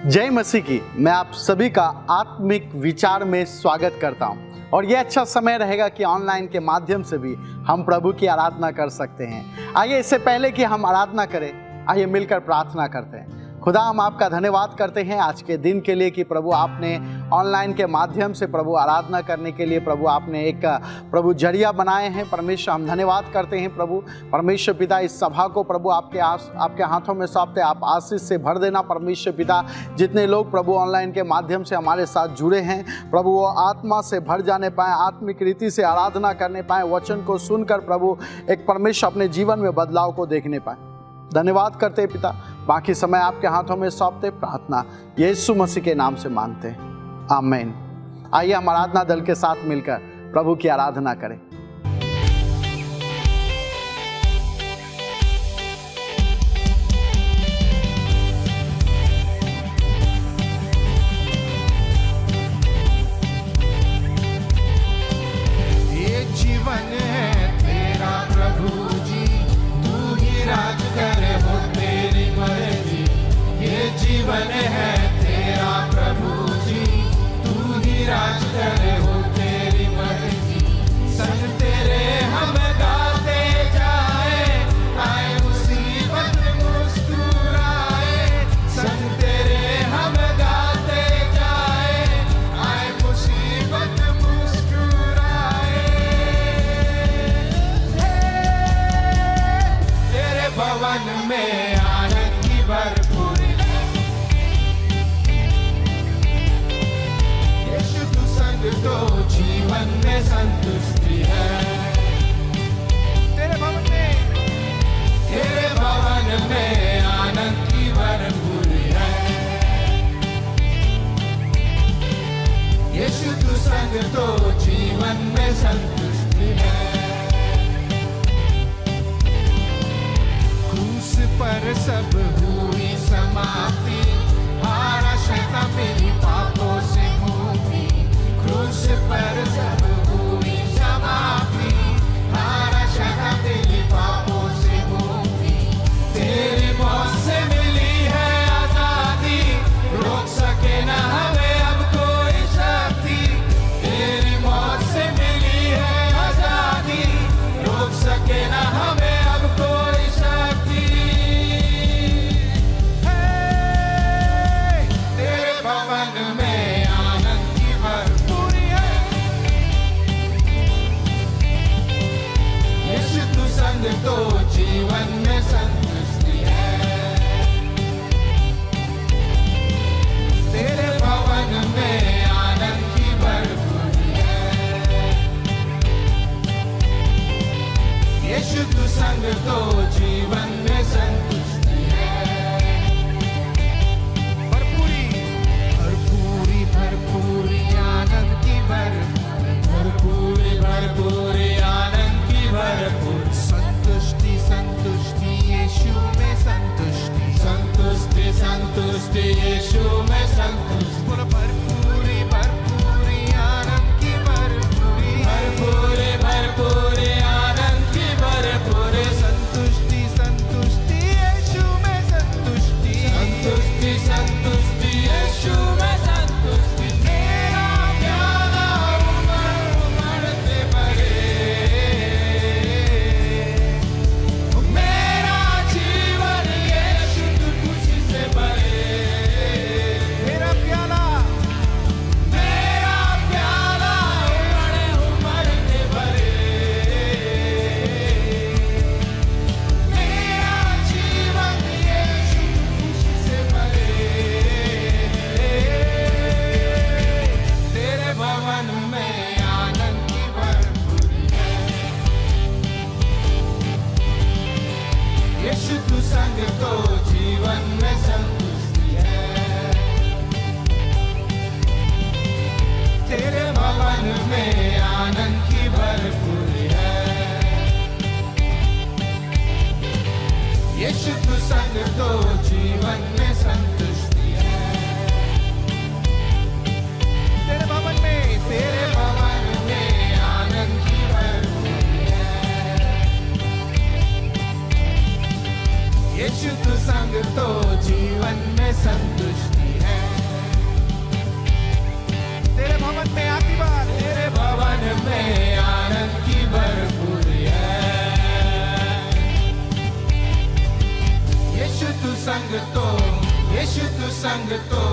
जय मसीह की। मैं आप सभी का आत्मिक विचार में स्वागत करता हूं और यह अच्छा समय रहेगा कि ऑनलाइन के माध्यम से भी हम प्रभु की आराधना कर सकते हैं। आइए इससे पहले कि हम आराधना करें, आइए मिलकर प्रार्थना करते हैं। खुदा, हम आपका धन्यवाद करते हैं आज के दिन के लिए कि प्रभु आपने ऑनलाइन के माध्यम से प्रभु आराधना करने के लिए प्रभु आपने एक प्रभु जरिया बनाए हैं। परमेश्वर, हम धन्यवाद करते हैं प्रभु। परमेश्वर पिता, इस सभा को प्रभु आपके हाथों में सौंपते, आप आशीष से भर देना। परमेश्वर पिता, जितने लोग प्रभु ऑनलाइन के माध्यम से हमारे साथ जुड़े हैं प्रभु, वो आत्मा से भर जाने पाए, आत्मिक रीति से आराधना करने पाए, वचन को सुनकर प्रभु एक परमेश्वर अपने जीवन में बदलाव को देखने पाए। धन्यवाद करते हैं पिता। बाकी समय आपके हाथों में सौंपते, प्रार्थना यीशु मसीह के नाम से मांगते हैं, आमीन। आइए हम आराधना दल के साथ मिलकर प्रभु की आराधना करें। ये जीवन है तेरा प्रभु जी, तू ही राज करे हो तेरी मर्जी। ये जीवन है तेरा प्रभु जी, तू ही राज करे हो तेरी मर्जी। संग तेरे हम गाते जाए, आए मुसीबत मुस्कुराए। संग तेरे हम गाते जाए, आए मुसीबत मुस्कुराए। तेरे भवन में आनंद की भरपूरी, यीशु तू संग तो जीवन में संतुष्टि है। तेरे भवन में आनंद की भरपूरी है। यीशु तू संग तो जीवन में संतुष्टि है। क्रूस पर सब हुई समाप्ति, हारा शैतान मेरी पापों से मुक्ति। क्रूस पर सब हुई समाप्ति, हारा शैतान मेरी पापों से मुक्ति। तेरी मौत से मिली है आजादी, रोक सके न हमें अब कोई शक्ति। तेरी मौत से मिली है आजादी, रोक सके न हमें अब कोई शक्ति। तेरे भवन में आनंद की भरपूरी है। यीशु तू संग तो जीवन में संतुष्टि है। तेरे भवन में आनंद की भरपूरी है। यीशु तू संग तो जीवन में संतुष्टि है। भरपूरी भरपूरी भरपूरी आनंद की भरपूरी, भरपूरी भरपूरी आनंद की भरपूरी। संतुष्टि संतुष्टि यीशु में संतुष्टि, संतुष्टि संतुष्टि यीशु में संतुष्टि। भरपूरी भरपूरी आनंद की भरपूरी, भरपूरी भरपूरी आनंद की भरपूरी। संतुष्टि संतुष्टि यीशु में संतुष्टि, संतुष्टि संतुष्टि यीशु में संतुष्टि। तेरा प्याला उमड़ते भरे, मेरा जीवन यीशु तू खुशी से भरे। मेरा प्याला उमड़ते भरे। मेरा जीवन यीशु तू खुशी से भरे। तेरे भवन में आनंद की भरपूरी है। यीशु तू संग तो जीवन में संतुष्टि है। तेरे भवन में आनंद की भरपूरी है। यीशु तू संग तो जीवन में संतुष्टि है। तेरे भवन में आनंद की भरपूरी है। यीशु तू संग तो जीवन में संतुष्टि है। तेरे भवन में आती बार, तेरे भवन में आनंद की भरपूरी है। यीशु तू संग तो, यीशु तू संग तो,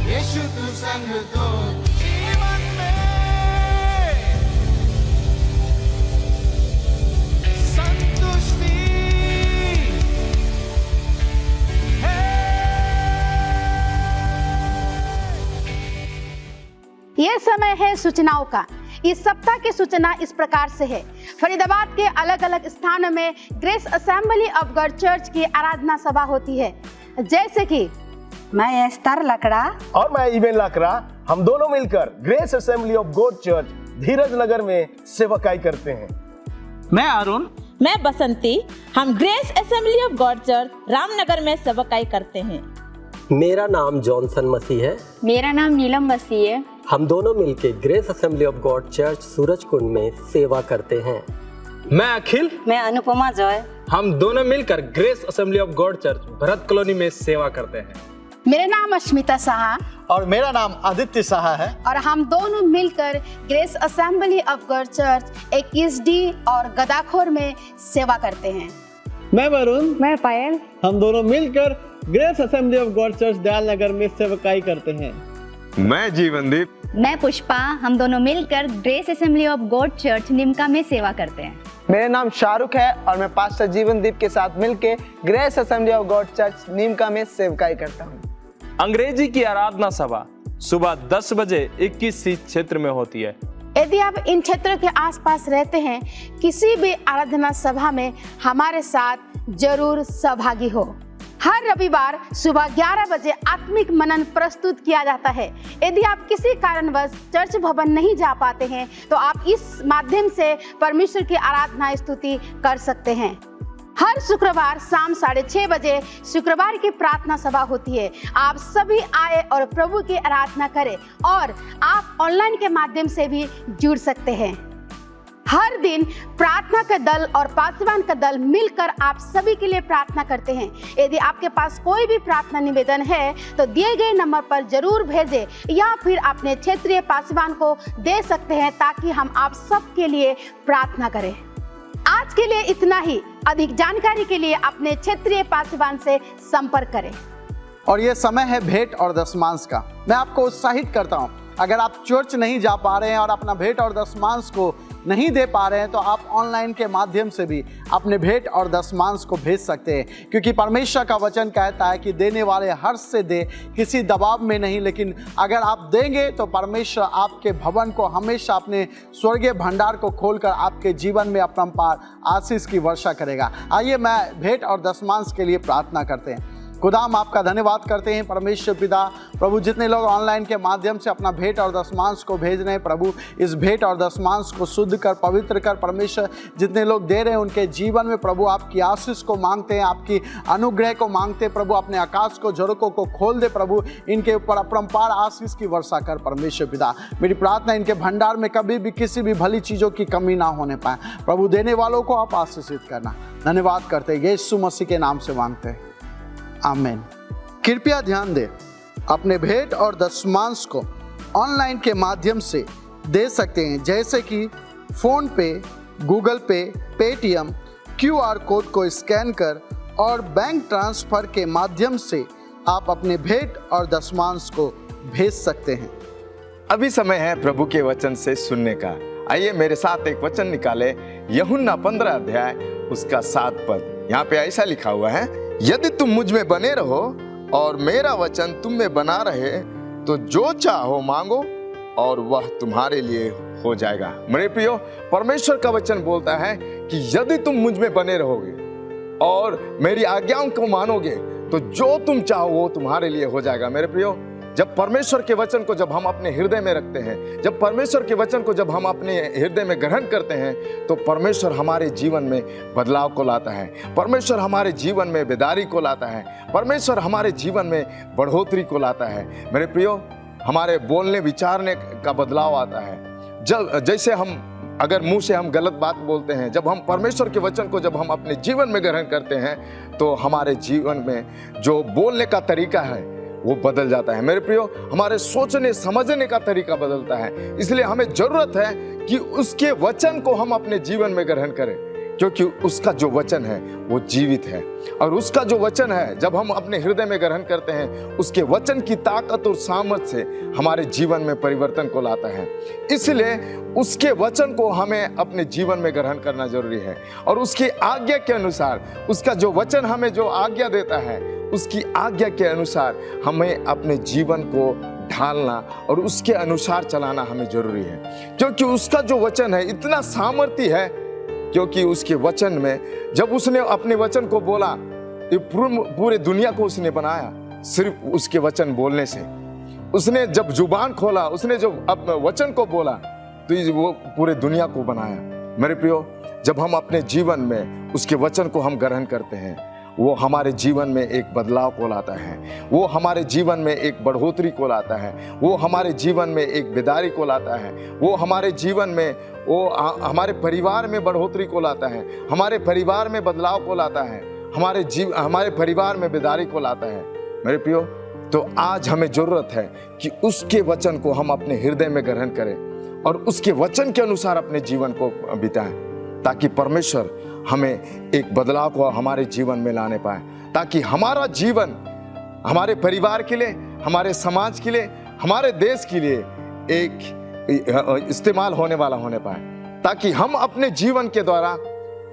यीशु तू संग तो जीवन में संतुष्टि है। यह समय है सूचनाओं का। इस सप्ताह की सूचना इस प्रकार से है। फरीदाबाद के अलग अलग स्थानों में grace Assembly of God church की आराधना सभा होती है, जैसे कि मैं एस्तर लकड़ा और मैं इवेन लाकरा, हम दोनों मिलकर Grace Assembly of God Church Dhiraj Nagar में सेवकाई करते हैं। मैं अरुण, मैं बसंती, हम Grace Assembly of God Church Ramnagar में सेवकाई करते हैं। मेरा नाम जॉनसन मसीह है। मेरा नाम नीलम मसीह है। हम दोनों मिलके grace Assembly of God church Surajkund में सेवा करते हैं। मैं अखिल, मैं अनुपमा जॉय, हम दोनों मिलकर Grace Assembly of God church Bharat colony में सेवा करते हैं। मेरा नाम अश्मिता साहा और मेरा नाम आदित्य साहा है और हम दोनों मिलकर Grace Assembly of God church 21D और गदाखोर में सेवा करते हैं। मैं वरुण, मैं पायल, हम दोनों मिलकर Grace Assembly of God Church Dayal Nagar में सेवकाई करते हैं। मैं जीवनदीप, मैं पुष्पा, हम दोनों मिलकर Grace Assembly of God Church Nimka में सेवा करते हैं। मेरा नाम शाहरुख है और मैं पास्टर जीवनदीप के साथ मिलकर Grace Assembly of God church Neemka में सेवकाई करता हूँ। अंग्रेजी की आराधना सभा सुबह 10 बजे 21C क्षेत्र में होती है। यदि आप इन क्षेत्रों के आसपास रहते हैं, किसी भी आराधना सभा में हमारे साथ जरूर सहभागी हो। हर रविवार सुबह 11 बजे आत्मिक मनन प्रस्तुत किया जाता है। यदि आप किसी कारणवश चर्च भवन नहीं जा पाते हैं तो आप इस माध्यम से परमेश्वर की आराधना स्तुति कर सकते हैं। हर शुक्रवार शाम 6:30 बजे शुक्रवार की प्रार्थना सभा होती है। आप सभी आए और प्रभु की आराधना करें और आप ऑनलाइन के माध्यम से भी जुड़ सकते हैं। हर दिन प्रार्थना का दल और पासवान का दल मिलकर आप सभी के लिए प्रार्थना करते हैं। यदि आपके पास कोई भी प्रार्थना निवेदन है तो दिए गए नंबर पर जरूर भेजें या फिर अपने क्षेत्रीय पासवान को दे सकते हैं ताकि हम आप सब के लिए प्रार्थना करें। आज के लिए इतना ही। अधिक जानकारी के लिए अपने क्षेत्रीय पासवान से संपर्क करें। और ये समय है भेंट और दशमांश का। मैं आपको उत्साहित करता हूँ, अगर आप चर्च नहीं जा पा रहे हैं और अपना भेंट और दशमांश को नहीं दे पा रहे हैं तो आप ऑनलाइन के माध्यम से भी अपने भेंट और दशमांश को भेज सकते हैं, क्योंकि परमेश्वर का वचन कहता है कि देने वाले हर्ष से दे, किसी दबाव में नहीं। लेकिन अगर आप देंगे तो परमेश्वर आपके भवन को हमेशा अपने स्वर्गीय भंडार को खोलकर आपके जीवन में अपरंपार आशीष की वर्षा करेगा। आइए मैं भेंट और दशमांश के लिए प्रार्थना करते हैं। खुदा हम आपका धन्यवाद करते हैं परमेश्वर पिता। प्रभु जितने लोग ऑनलाइन के माध्यम से अपना भेंट और दशमांश को भेज रहे हैं, प्रभु इस भेंट और दशमांश को शुद्ध कर, पवित्र कर। परमेश्वर जितने लोग दे रहे हैं उनके जीवन में प्रभु आपकी आशीष को मांगते हैं, आपकी अनुग्रह को मांगते हैं। प्रभु अपने आकाश को झरोकों को खोल दे, प्रभु इनके ऊपर अपरंपार आशीष की वर्षा कर परमेश्वर पिता। मेरी प्रार्थना इनके भंडार में कभी भी किसी भी भली चीज़ों की कमी ना होने पाए। प्रभु देने वालों को आप आशीषित करना। धन्यवाद करते हैं, यीशु मसीह के नाम से मांगते हैं, आमीन। कृपया ध्यान दें, अपने भेंट और दशमांश को ऑनलाइन के माध्यम से दे सकते हैं, जैसे कि फ़ोन पे, गूगल पे, पेटीएम, QR कोड को स्कैन कर और बैंक ट्रांसफ़र के माध्यम से आप अपने भेंट और दशमांश को भेज सकते हैं। अभी समय है प्रभु के वचन से सुनने का। आइए मेरे साथ एक वचन निकाले, यूहन्ना 15 अध्याय उसका 7 पद। यहाँ पे ऐसा लिखा हुआ है, यदि तुम मुझ में बने रहो और मेरा वचन तुम में बना रहे तो जो चाहो मांगो और वह तुम्हारे लिए हो जाएगा। मेरे प्रियो, परमेश्वर का वचन बोलता है कि यदि तुम मुझ में बने रहोगे और मेरी आज्ञाओं को मानोगे तो जो तुम चाहो वो तुम्हारे लिए हो जाएगा। मेरे प्रियो, जब परमेश्वर के वचन को जब हम अपने हृदय में रखते हैं, जब परमेश्वर के वचन को जब हम अपने हृदय में ग्रहण करते हैं तो परमेश्वर हमारे जीवन में बदलाव को लाता है, परमेश्वर हमारे जीवन में बेदारी को लाता है, परमेश्वर हमारे जीवन में बढ़ोतरी को लाता है। मेरे प्रियो, हमारे बोलने विचारने का बदलाव आता है। जब जैसे हम अगर मुंह से हम गलत बात बोलते हैं, जब हम परमेश्वर के वचन को जब हम अपने जीवन में ग्रहण करते हैं, तो हमारे जीवन में जो बोलने का तरीका है वो बदल जाता है। मेरे प्रियो, हमारे सोचने समझने का तरीका बदलता है। इसलिए हमें जरूरत है कि उसके वचन को हम अपने जीवन में ग्रहण करें, क्योंकि उसका जो वचन है वो जीवित है। और उसका जो वचन है जब हम अपने हृदय में ग्रहण करते हैं, उसके वचन की ताकत और सामर्थ से हमारे जीवन में परिवर्तन को लाता है। इसलिए उसके वचन को हमें अपने जीवन में ग्रहण करना जरूरी है। और उसकी आज्ञा के अनुसार, उसका जो वचन हमें जो आज्ञा देता है, उसकी आज्ञा के अनुसार हमें अपने जीवन को ढालना और उसके अनुसार चलाना हमें जरूरी है। क्योंकि उसका जो वचन है इतना सामर्थी है, क्योंकि उसके वचन में जब उसने अपने वचन को बोला, ये पूरे दुनिया को उसने बनाया सिर्फ उसके वचन बोलने से। उसने जब जुबान खोला, उसने जब अपने वचन को बोला, तो वो पूरे दुनिया को बनाया। मेरे प्रियो, जब हम अपने जीवन में उसके वचन को हम ग्रहण करते हैं, वो हमारे जीवन में एक बदलाव को लाता है, वो हमारे जीवन में एक बढ़ोतरी को लाता है, वो हमारे जीवन में एक बेदारी को लाता है, वो हमारे जीवन में हमारे परिवार में बढ़ोतरी को लाता है, हमारे परिवार में बदलाव को लाता है, हमारे परिवार में बेदारी को लाता है। मेरे प्रियो, तो आज हमें जरूरत है कि उसके वचन को हम अपने हृदय में ग्रहण करें और उसके वचन के अनुसार अपने जीवन को बिताएं, ताकि परमेश्वर हमें एक बदलाव को हमारे जीवन में लाने पाए, ताकि हमारा जीवन हमारे परिवार के लिए, हमारे समाज के लिए, हमारे देश के लिए एक इस्तेमाल होने वाला होने पाए, ताकि हम अपने जीवन के द्वारा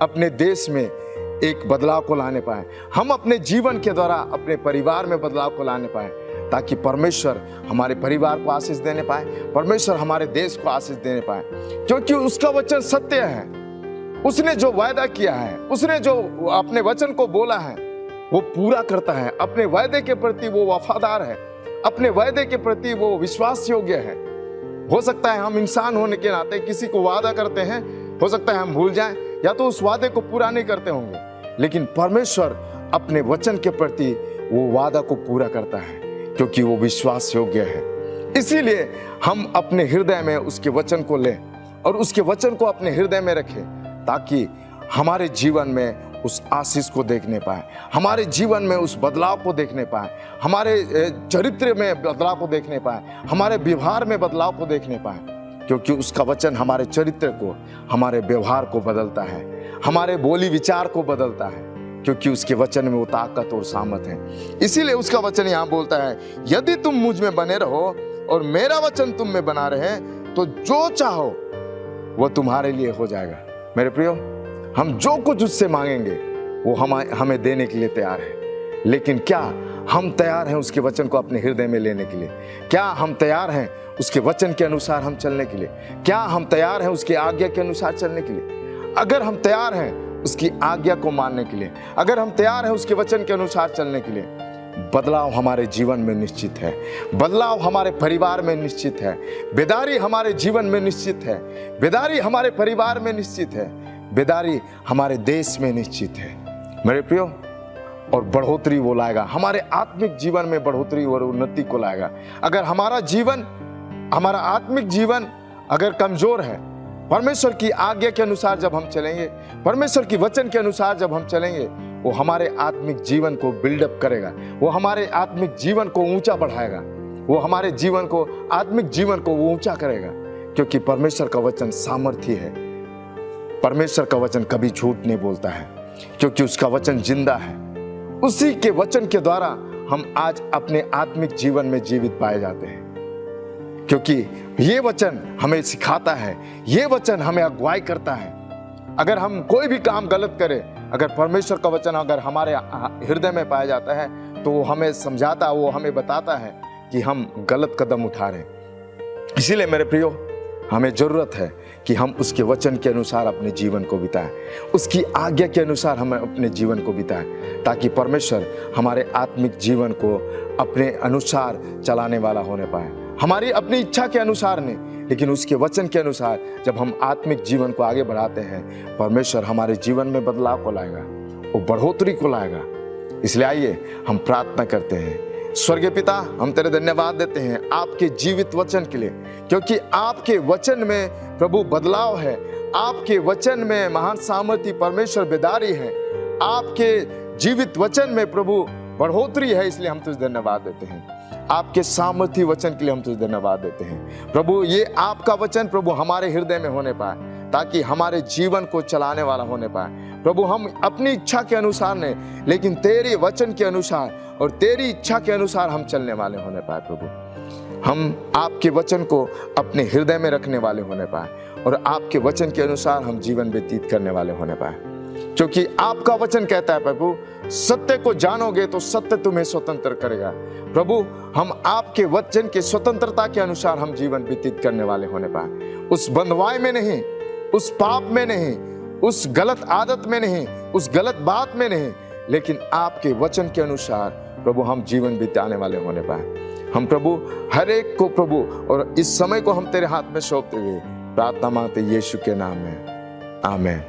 अपने देश में एक बदलाव को लाने पाए, हम अपने जीवन के द्वारा अपने परिवार में बदलाव को लाने पाए, ताकि परमेश्वर हमारे परिवार को आशीष देने पाए, परमेश्वर हमारे देश को आशीष देने पाए। क्योंकि उसका वचन सत्य है, उसने जो वायदा किया है, उसने जो अपने वचन को बोला है वो पूरा करता है। अपने वायदे के प्रति वो वफादार है, अपने वायदे के प्रति वो विश्वास योग्य है। हो सकता है हम इंसान होने के नाते किसी को वादा करते हैं, हो सकता है हम भूल जाएं या तो उस वादे को पूरा नहीं करते होंगे, लेकिन परमेश्वर अपने वचन के प्रति वो वादा को पूरा करता है, क्योंकि वो विश्वास योग्य है। इसीलिए हम अपने हृदय में उसके वचन को लें और उसके वचन को अपने हृदय में रखें, ताकि हमारे जीवन में उस आशीष को देखने पाए, हमारे जीवन में उस बदलाव को देखने पाए, हमारे चरित्र में बदलाव को देखने पाए, हमारे व्यवहार में बदलाव को देखने पाए। क्योंकि उसका वचन हमारे चरित्र को, हमारे व्यवहार को बदलता है, हमारे बोली विचार को बदलता है, क्योंकि उसके वचन में वो ताकत और सामर्थ है। इसीलिए उसका वचन यहाँ बोलता है, यदि तुम मुझ में बने रहो और मेरा वचन तुम में बना रहे, तो जो चाहो वो तुम्हारे लिए हो जाएगा। मेरे प्रियो, हम जो कुछ उससे मांगेंगे वो हमें देने के लिए तैयार है। लेकिन क्या हम तैयार हैं उसके वचन को अपने हृदय में लेने के लिए? क्या हम तैयार हैं उसके वचन के अनुसार हम चलने के लिए? क्या हम तैयार हैं उसकी आज्ञा के अनुसार चलने के लिए? अगर हम तैयार हैं उसकी आज्ञा को मानने के लिए, अगर हम तैयार हैं उसके वचन के अनुसार चलने के लिए, बदलाव हमारे जीवन में निश्चित है, बदलाव हमारे परिवार में निश्चित है, बेदारी हमारे जीवन में निश्चित है, बेदारी हमारे परिवार में निश्चित है, बेदारी हमारे देश में निश्चित है। मेरे प्रियो, और बढ़ोतरी वो लाएगा, हमारे आत्मिक जीवन में बढ़ोतरी और उन्नति को लाएगा। अगर हमारा आत्मिक जीवन अगर कमजोर है, परमेश्वर की आज्ञा के अनुसार जब हम चलेंगे, परमेश्वर की वचन के अनुसार जब हम चलेंगे, वो हमारे आत्मिक जीवन को बिल्डअप करेगा, वो हमारे आत्मिक जीवन को ऊंचा बढ़ाएगा, वो हमारे जीवन को, आत्मिक जीवन को वो ऊंचा करेगा। क्योंकि परमेश्वर का वचन सामर्थी है, परमेश्वर का वचन कभी झूठ नहीं बोलता है, क्योंकि उसका वचन जिंदा है। उसी के वचन के द्वारा हम आज अपने आत्मिक जीवन में जीवित पाए जाते हैं, क्योंकि ये वचन हमें सिखाता है, ये वचन हमें अगुवाई करता है। अगर हम कोई भी काम गलत करें, अगर परमेश्वर का वचन अगर हमारे हृदय में पाया जाता है, तो वो हमें समझाता, वो हमें बताता है कि हम गलत कदम उठा रहे हैं। इसीलिए मेरे प्रियो, हमें जरूरत है कि हम उसके वचन के अनुसार अपने जीवन को बिताएं, उसकी आज्ञा के अनुसार हम अपने जीवन को बिताएं, ताकि परमेश्वर हमारे आत्मिक जीवन को अपने अनुसार चलाने वाला होने पाए। हमारी अपनी इच्छा के अनुसार नहीं, लेकिन उसके वचन के अनुसार जब हम आत्मिक जीवन को आगे बढ़ाते हैं, परमेश्वर हमारे जीवन में बदलाव को लाएगा, वो बढ़ोतरी को लाएगा। इसलिए आइए हम प्रार्थना करते हैं, स्वर्गीय पिता, हम तेरे धन्यवाद देते हैं आपके जीवित वचन के लिए, क्योंकि आपके वचन में प्रभु बदलाव है, आपके वचन में महान सामर्थ्य परमेश्वर बेदारी है, आपके जीवित वचन में प्रभु बढ़ोतरी है। इसलिए हम तुझे धन्यवाद देते हैं। आपके सामर्थ्य वचन के लिए हम तुझे धन्यवाद देते हैं प्रभु। ये आपका वचन प्रभु हमारे हृदय में होने पाए, ताकि हमारे जीवन को चलाने वाला होने पाए प्रभु। हम अपनी इच्छा के अनुसार नहीं, लेकिन तेरे वचन के अनुसार और तेरी इच्छा के अनुसार हम चलने वाले होने पाए प्रभु। हम आपके वचन को अपने हृदय में रखने वाले होने पाए और आपके वचन के अनुसार हम जीवन व्यतीत करने वाले होने पाए, क्योंकि आपका वचन कहता है प्रभु, सत्य को जानोगे तो सत्य तुम्हें स्वतंत्र करेगा प्रभु। हम आपके वचन के स्वतंत्रता के अनुसार हम जीवन व्यतीत करने वाले होने पाए, उस बंधुआई में नहीं, उस पाप में नहीं, उस गलत आदत में नहीं, उस गलत बात में नहीं, लेकिन आपके वचन के अनुसार प्रभु हम जीवन बिताने वाले होने पाए। हम प्रभु हर एक को प्रभु और इस समय को हम तेरे हाथ में सौंपते हुए प्रार्थना मांगते यीशु के नाम में, आमीन।